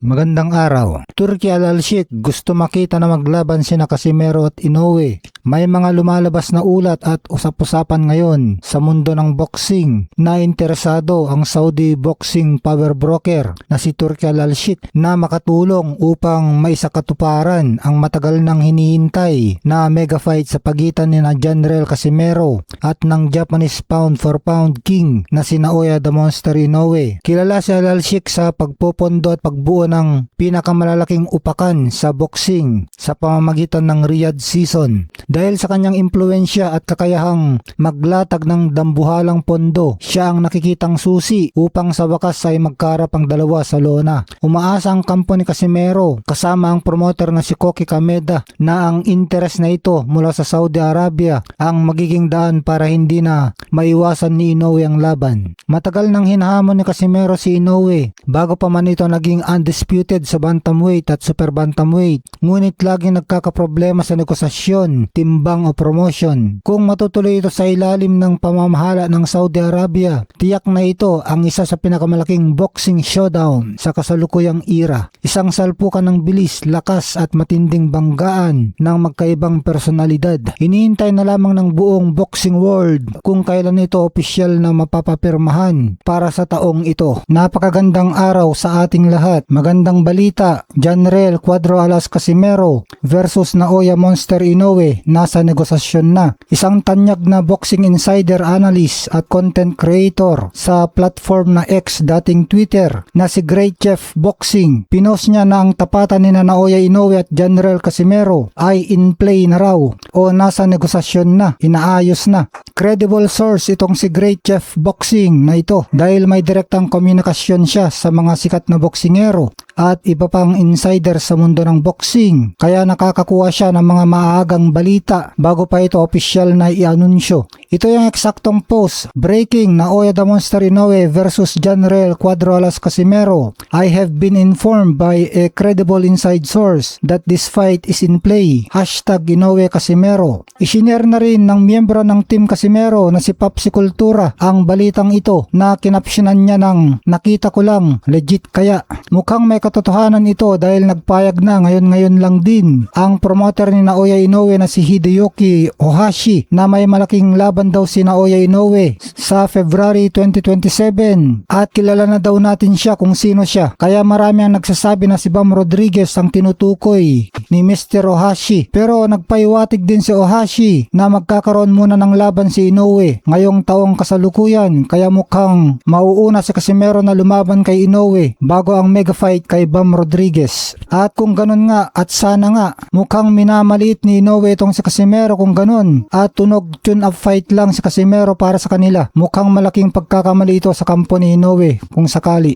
Magandang araw. Turki Al-Sheikh gusto makita na maglaban sina Casimero at Inoue. May mga lumalabas na ulat at usap-usapan ngayon sa mundo ng boxing na interesado ang Saudi boxing power broker na si Turki Al-Sheikh na makatulong upang maisakatuparan ang matagal nang hinihintay na mega fight sa pagitan ni General Casimero at ng Japanese pound for pound king na si Naoya the Monster Inoue. Kilala si Al-Sheikh sa pagpopondo at pagbuo ng pinakamalalaking upakan sa boxing sa pamamagitan ng Riyadh season. Dahil sa kanyang impluensya at kakayahang maglatag ng dambuhalang pondo, siya ang nakikitang susi upang sa wakas ay magkarap ang dalawa sa lona. Umaasa ang kampo ni Casimero kasama ang promoter na si Koki Kameda na ang interes na ito mula sa Saudi Arabia ang magiging daan para hindi na maiwasan ni Inoue ang laban. Matagal nang hinahamon ni Casimero si Inoue bago pa man ito naging undisputed sa bantamweight at super bantamweight, ngunit laging nagkakaproblema sa negosasyon, timbang o promotion. Kung matutuloy ito sa ilalim ng pamamahala ng Saudi Arabia, tiyak na ito ang isa sa pinakamalaking boxing showdown sa kasalukuyang era. Isang salpukan ng bilis, lakas at matinding banggaan ng magkaibang personalidad. Hinihintay na lamang ng buong boxing world kung kailan ito opisyal na mapapapirmahan para sa taong ito. Napakagandang araw sa ating lahat. Magandang balita, General Cuadro Alas Casimero versus Naoya Monster Inoue nasa negosasyon na. Isang tanyag na boxing insider analyst at content creator sa platform na X dating Twitter na si Great Chef Boxing. Pinost niya na ang tapatan ni Naoya Inoue at General Casimero ay in play na raw o nasa negosasyon na, inaayos na. Credible source itong si Great Chef Boxing na ito dahil may direktang komunikasyon siya sa mga sikat na boksingero at iba pang insider sa mundo ng boxing, kaya nakakakuha siya ng mga maagang balita bago pa ito opisyal na i-anunsyo. Ito yung eksaktong post. Breaking: Naoya the Monster Inoue versus General Cuadro Alas Casimero. I have been informed by a credible inside source that this fight is in play. Hashtag Inoue Casimero. Isinare na rin ng miyembro ng Team Casimero na si Papsi Cultura ang balitang ito na kinapsyonan niya ng "nakita ko lang, legit kaya". Mukhang may katotohanan ito dahil nagpayag na ngayon lang din ang promoter ni Naoya Inoue na si Hideyuki Ohashi na may malaking laban daw si Naoya Inoue sa February 2027 at kilala na daw natin siya kung sino siya, kaya marami ang nagsasabi na si Bam Rodriguez ang tinutukoy ni Mr. Ohashi. Pero nagpaiwatig din si Ohashi na magkakaroon muna ng laban si Inoue ngayong taong kasalukuyan, kaya mukhang mauuna si Casimero na lumaban kay Inoue bago ang mega fight kay Bam Rodriguez. At kung ganun nga, at sana nga, mukhang minamaliit ni Inoue itong si Casimero kung ganun at tunog tune up fight lang si Casimero para sa kanila. Mukhang malaking pagkakamali ito sa kampo ni Inoue kung sakali.